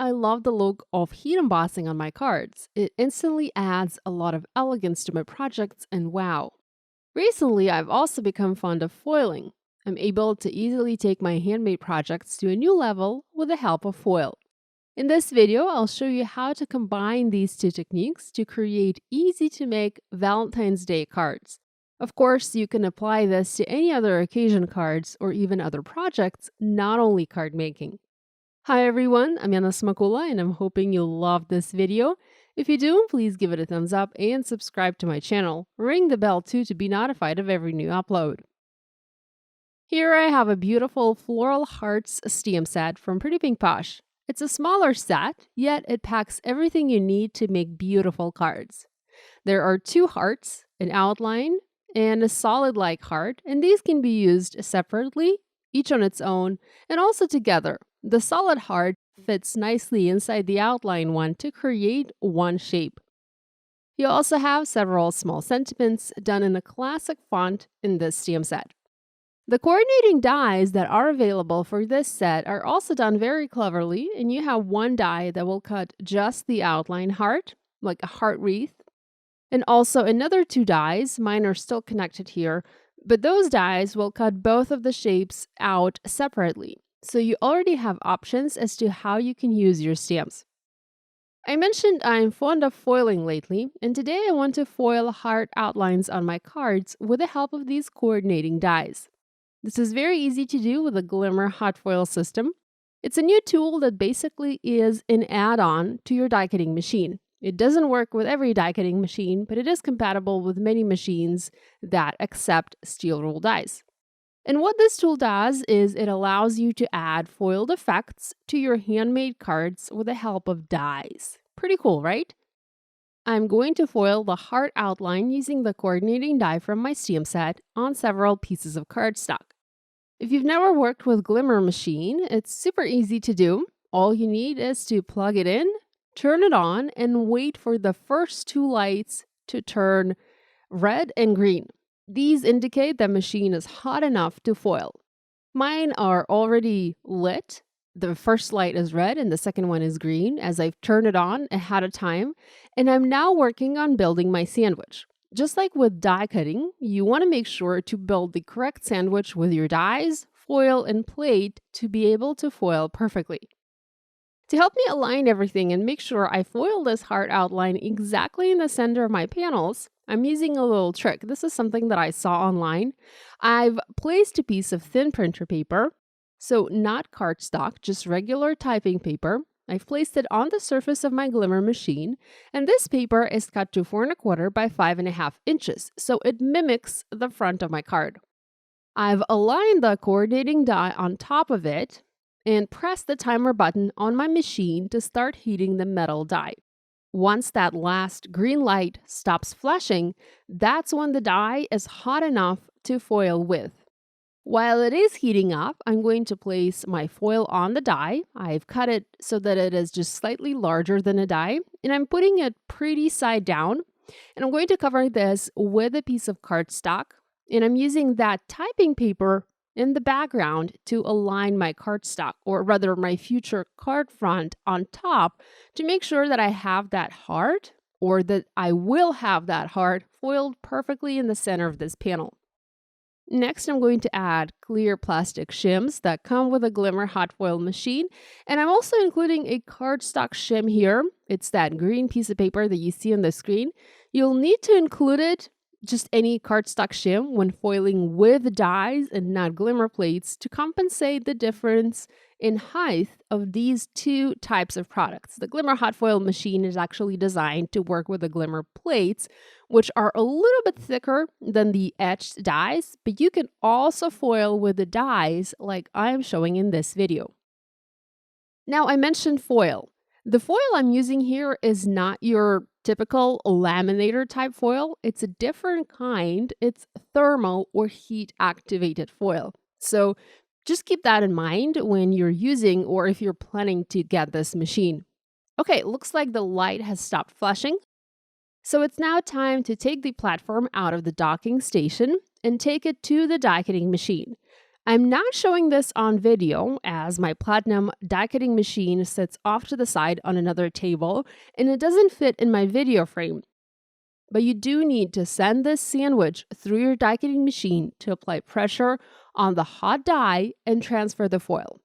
I love the look of heat embossing on my cards. It instantly adds a lot of elegance to my projects, and wow. Recently, I've also become fond of foiling. I'm able to easily take my handmade projects to a new level with the help of foil. In this video, I'll show you how to combine these two techniques to create easy to make Valentine's Day cards. Of course, you can apply this to any other occasion cards or even other projects, not only card making. Hi everyone, I'm Yana Smakula and I'm hoping you'll love this video. If you do, please give it a thumbs up and subscribe to my channel. Ring the bell too to be notified of every new upload. Here I have a beautiful Floral Hearts stamp set from Pretty Pink Posh. It's a smaller set, yet it packs everything you need to make beautiful cards. There are two hearts, an outline, and a solid-like heart, and these can be used separately, each on its own, and also together. The solid heart fits nicely inside the outline one to create one shape. You also have several small sentiments done in a classic font in this stamp set. The coordinating dies that are available for this set are also done very cleverly, and you have one die that will cut just the outline heart, like a heart wreath, and also another two dies, mine are still connected here, but those dies will cut both of the shapes out separately. So you already have options as to how you can use your stamps. I mentioned I'm fond of foiling lately, and today I want to foil heart outlines on my cards with the help of these coordinating dies. This is very easy to do with the Glimmer hot foil system. It's a new tool that basically is an add-on to your die cutting machine. It doesn't work with every die cutting machine, but it is compatible with many machines that accept steel rule dies. And what this tool does is it allows you to add foiled effects to your handmade cards with the help of dies. Pretty cool, right? I'm going to foil the heart outline using the coordinating die from my stamp set on several pieces of cardstock. If you've never worked with Glimmer machine, it's super easy to do. All you need is to plug it in, turn it on, and wait for the first two lights to turn red and green. These indicate the machine is hot enough to foil. Mine are already lit. The first light is red and the second one is green as I've turned it on ahead of time, and I'm now working on building my sandwich. Just like with die cutting, you want to make sure to build the correct sandwich with your dies, foil, and plate to be able to foil perfectly. To help me align everything and make sure I foil this heart outline exactly in the center of my panels, I'm using a little trick. This is something that I saw online. I've placed a piece of thin printer paper, so not cardstock, just regular typing paper. I've placed it on the surface of my Glimmer machine, and this paper is cut to 4 1/4 by 5.5 inches, so it mimics the front of my card. I've aligned the coordinating die on top of it and press the timer button on my machine to start heating the metal die. Once that last green light stops flashing, that's when the die is hot enough to foil with. While it is heating up, I'm going to place my foil on the die. I've cut it so that it is just slightly larger than a die, and I'm putting it pretty side down. And I'm going to cover this with a piece of cardstock, and I'm using that typing paper in the background to align my cardstock, or rather my future card front on top, to make sure that I have that heart, or that I will have that heart foiled perfectly in the center of this panel. Next, I'm going to add clear plastic shims that come with a Glimmer hot foil machine, and I'm also including a cardstock shim here. It's that green piece of paper that you see on the screen. You'll need to include it, just any cardstock shim, when foiling with dies and not Glimmer plates to compensate the difference in height of these two types of products. The Glimmer hot foil machine is actually designed to work with the Glimmer plates, which are a little bit thicker than the etched dies, but you can also foil with the dies like I'm showing in this video. Now, I mentioned foil. The foil I'm using here is not your typical laminator type foil. It's a different kind. It's thermal or heat activated foil. So just keep that in mind when you're using or if you're planning to get this machine. Okay, looks like the light has stopped flashing. So it's now time to take the platform out of the docking station and take it to the die cutting machine. I'm not showing this on video as my platinum die cutting machine sits off to the side on another table and it doesn't fit in my video frame. But you do need to send this sandwich through your die cutting machine to apply pressure on the hot die and transfer the foil.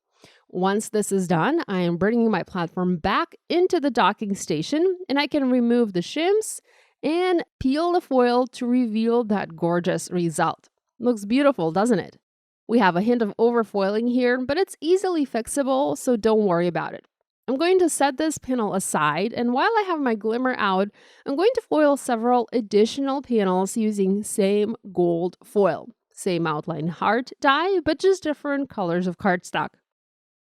Once this is done, I am bringing my platform back into the docking station and I can remove the shims and peel the foil to reveal that gorgeous result. Looks beautiful, doesn't it? We have a hint of overfoiling here, but it's easily fixable, so don't worry about it. I'm going to set this panel aside, and while I have my glimmer out, I'm going to foil several additional panels using same gold foil. Same outline heart die, but just different colors of cardstock.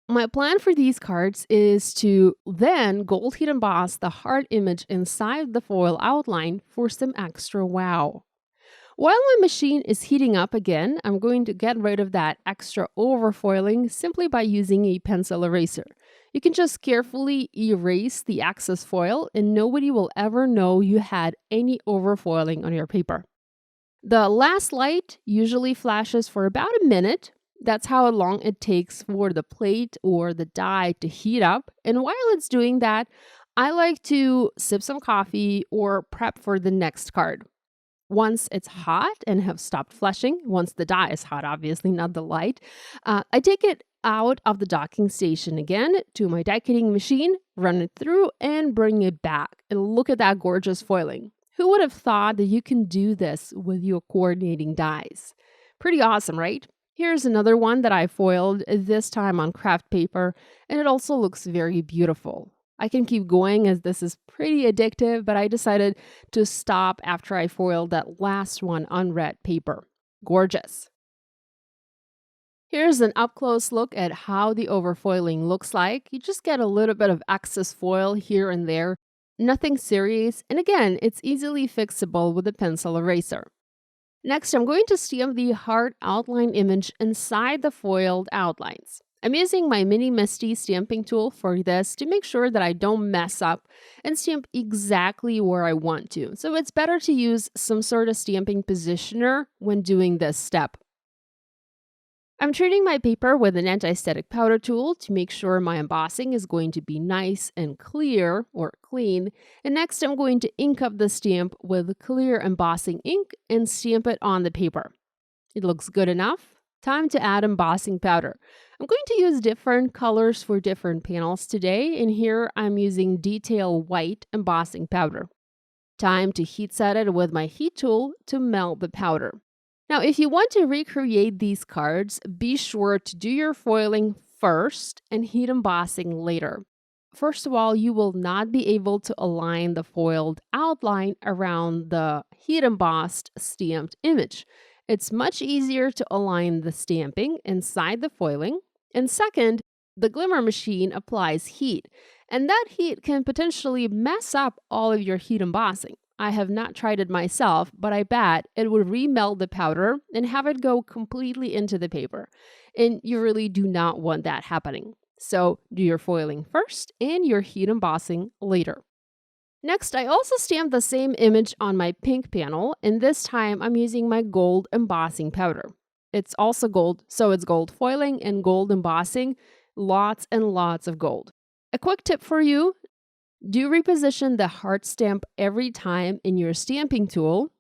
My plan for these cards is to then gold heat emboss the heart image inside the foil outline for some extra wow. While my machine is heating up again, I'm going to get rid of that extra overfoiling simply by using a pencil eraser. You can just carefully erase the excess foil and nobody will ever know you had any overfoiling on your paper. The last light usually flashes for about a minute. That's how long it takes for the plate or the die to heat up. And while it's doing that, I like to sip some coffee or prep for the next card. Once it's hot and have stopped flushing, once the die is hot, obviously, not the light, I take it out of the docking station again to my die cutting machine, run it through, and bring it back. And look at that gorgeous foiling. Who would have thought that you can do this with your coordinating dies? Pretty awesome, right? Here's another one that I foiled, this time on craft paper, and it also looks very beautiful. I can keep going as this is pretty addictive, but I decided to stop after I foiled that last one on red paper. Gorgeous. Here's an up-close look at how the overfoiling looks like. You just get a little bit of excess foil here and there. Nothing serious, and again, it's easily fixable with a pencil eraser. Next, I'm going to stamp the heart outline image inside the foiled outlines. I'm using my Mini Misty stamping tool for this to make sure that I don't mess up and stamp exactly where I want to. So it's better to use some sort of stamping positioner when doing this step. I'm treating my paper with an anti-static powder tool to make sure my embossing is going to be nice and clear or clean. And next, I'm going to ink up the stamp with clear embossing ink and stamp it on the paper. It looks good enough. Time to add embossing powder. I'm going to use different colors for different panels today, and here I'm using detail white embossing powder. Time to heat set it with my heat tool to melt the powder. Now, if you want to recreate these cards, be sure to do your foiling first and heat embossing later. First of all, you will not be able to align the foiled outline around the heat embossed stamped image. It's much easier to align the stamping inside the foiling. And second, the glimmer machine applies heat, and that heat can potentially mess up all of your heat embossing. I have not tried it myself, but I bet it would remelt the powder and have it go completely into the paper. And you really do not want that happening. So do your foiling first and your heat embossing later. Next, I also stamped the same image on my pink panel, and this time I'm using my gold embossing powder. It's also gold, so it's gold foiling and gold embossing, lots and lots of gold. A quick tip for you, do reposition the heart stamp every time in your stamping tool,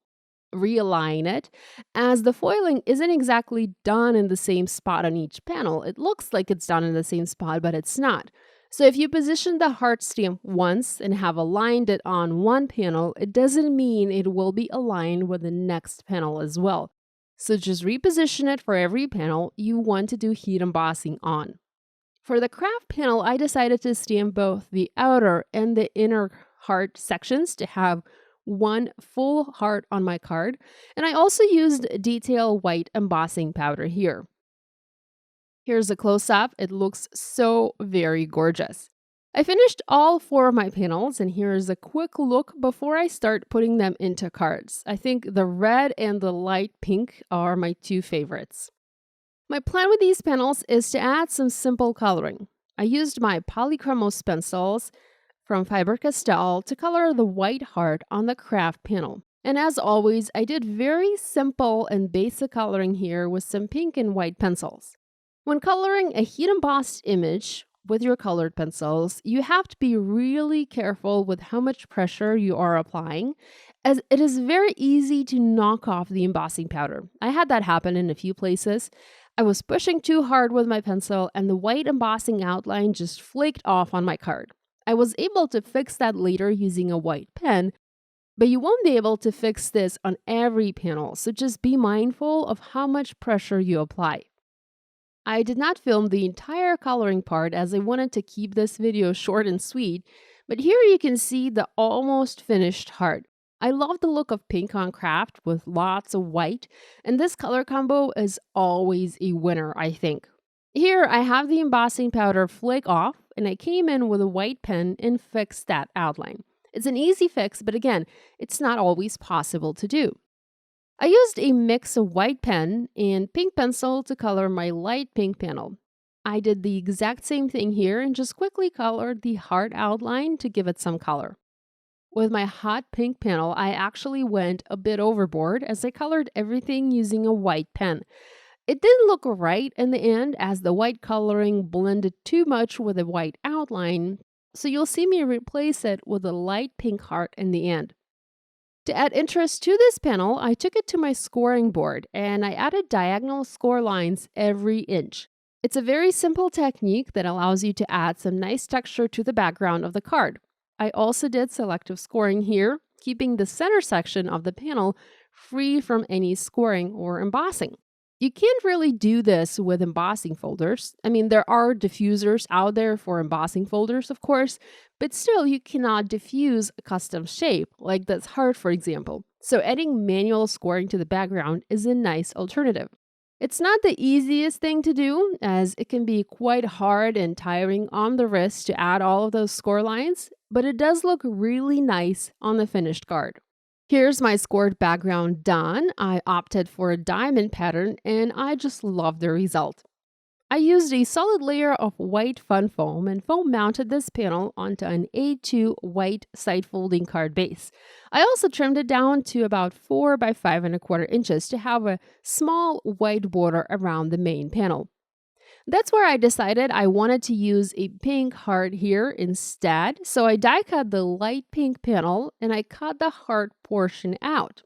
realign it, as the foiling isn't exactly done in the same spot on each panel. It looks like it's done in the same spot, but it's not. So if you position the heart stamp once and have aligned it on one panel, it doesn't mean it will be aligned with the next panel as well. So just reposition it for every panel you want to do heat embossing on. For the craft panel, I decided to stamp both the outer and the inner heart sections to have one full heart on my card. And I also used detail white embossing powder here. Here's a close-up. It looks so very gorgeous. I finished all 4 of my panels, and here's a quick look before I start putting them into cards. I think the red and the light pink are my 2 favorites. My plan with these panels is to add some simple coloring. I used my Polychromos pencils from Faber-Castell to color the white heart on the craft panel. And as always, I did very simple and basic coloring here with some pink and white pencils. When coloring a heat embossed image with your colored pencils, you have to be really careful with how much pressure you are applying, as it is very easy to knock off the embossing powder. I had that happen in a few places. I was pushing too hard with my pencil, and the white embossing outline just flaked off on my card. I was able to fix that later using a white pen, but you won't be able to fix this on every panel, so just be mindful of how much pressure you apply. I did not film the entire coloring part as I wanted to keep this video short and sweet, but here you can see the almost finished heart. I love the look of pink on craft with lots of white, and this color combo is always a winner, I think. Here I have the embossing powder flake off, and I came in with a white pen and fixed that outline. It's an easy fix, but again, it's not always possible to do. I used a mix of white pen and pink pencil to color my light pink panel. I did the exact same thing here and just quickly colored the heart outline to give it some color. With my hot pink panel, I actually went a bit overboard as I colored everything using a white pen. It didn't look right in the end as the white coloring blended too much with the white outline, so you'll see me replace it with a light pink heart in the end. To add interest to this panel, I took it to my scoring board and I added diagonal score lines every inch. It's a very simple technique that allows you to add some nice texture to the background of the card. I also did selective scoring here, keeping the center section of the panel free from any scoring or embossing. You can't really do this with embossing folders. I mean, there are diffusers out there for embossing folders, of course, but still you cannot diffuse a custom shape, like this heart, for example. So adding manual scoring to the background is a nice alternative. It's not the easiest thing to do, as it can be quite hard and tiring on the wrist to add all of those score lines, but it does look really nice on the finished card. Here's my scored background done. I opted for a diamond pattern and I just love the result. I used a solid layer of white fun foam and foam mounted this panel onto an A2 white side folding card base. I also trimmed it down to about 4 by 5¼ inches to have a small white border around the main panel. That's where I decided I wanted to use a pink heart here instead, so I die cut the light pink panel and I cut the heart portion out.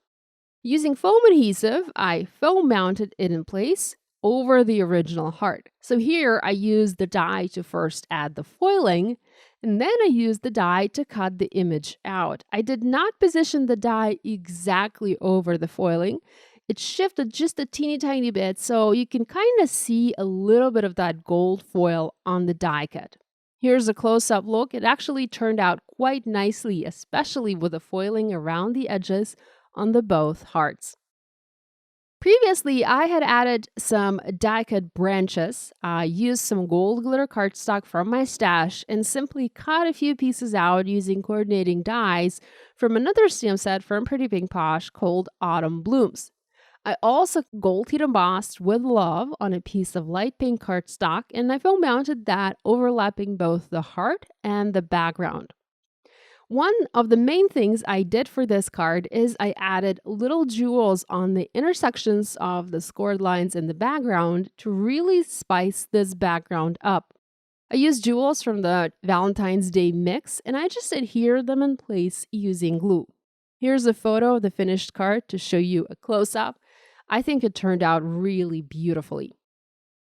Using foam adhesive, I foam mounted it in place over the original heart. So here I used the die to first add the foiling, and then I used the die to cut the image out. I did not position the die exactly over the foiling. It shifted just a teeny tiny bit, so you can kind of see a little bit of that gold foil on the die cut. Here's a close-up look. It actually turned out quite nicely, especially with the foiling around the edges on the both hearts. Previously, I had added some die-cut branches. I used some gold glitter cardstock from my stash and simply cut a few pieces out using coordinating dies from another stamp set from Pretty Pink Posh called Autumn Blooms. I also gold heat embossed with love on a piece of light pink cardstock, and I foam mounted that overlapping both the heart and the background. One of the main things I did for this card is I added little jewels on the intersections of the scored lines in the background to really spice this background up. I used jewels from the Valentine's Day mix, and I just adhered them in place using glue. Here's a photo of the finished card to show you a close-up. I think it turned out really beautifully.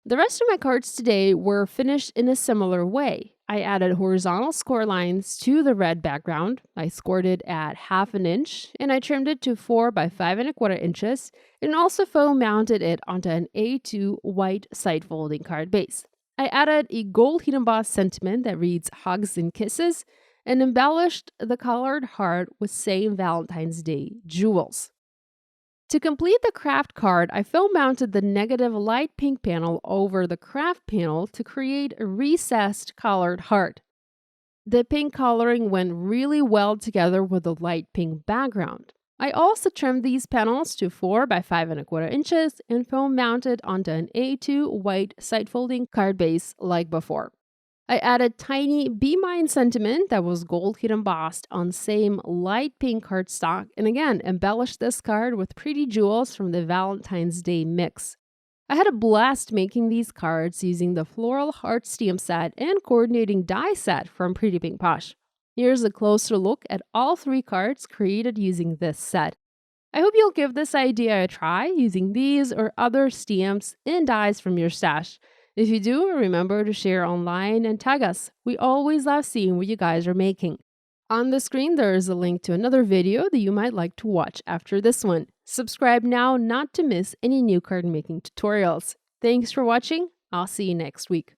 The rest of my cards today were finished in a similar way. I added horizontal score lines to the red background. I scored it at 1/2 inch and I trimmed it to 4 by 5¼ inches and also foam mounted it onto an A2 white side folding card base. I added a gold heat embossed sentiment that reads hugs and kisses and embellished the colored heart with same Valentine's Day jewels. To complete the craft card, I foam mounted the negative light pink panel over the craft panel to create a recessed colored heart. The pink coloring went really well together with the light pink background. I also trimmed these panels to 4 by 5¼ inches and foam mounted onto an A2 white side folding card base like before. I added tiny Be Mine sentiment that was gold heat embossed on same light pink cardstock, and again embellished this card with pretty jewels from the Valentine's Day mix. I had a blast making these cards using the floral heart stamp set and coordinating die set from Pretty Pink Posh. Here's a closer look at all 3 cards created using this set. I hope you'll give this idea a try using these or other stamps and dies from your stash. If you do, remember to share online and tag us. We always love seeing what you guys are making. On the screen, there is a link to another video that you might like to watch after this one. Subscribe now not to miss any new card making tutorials. Thanks for watching. I'll see you next week.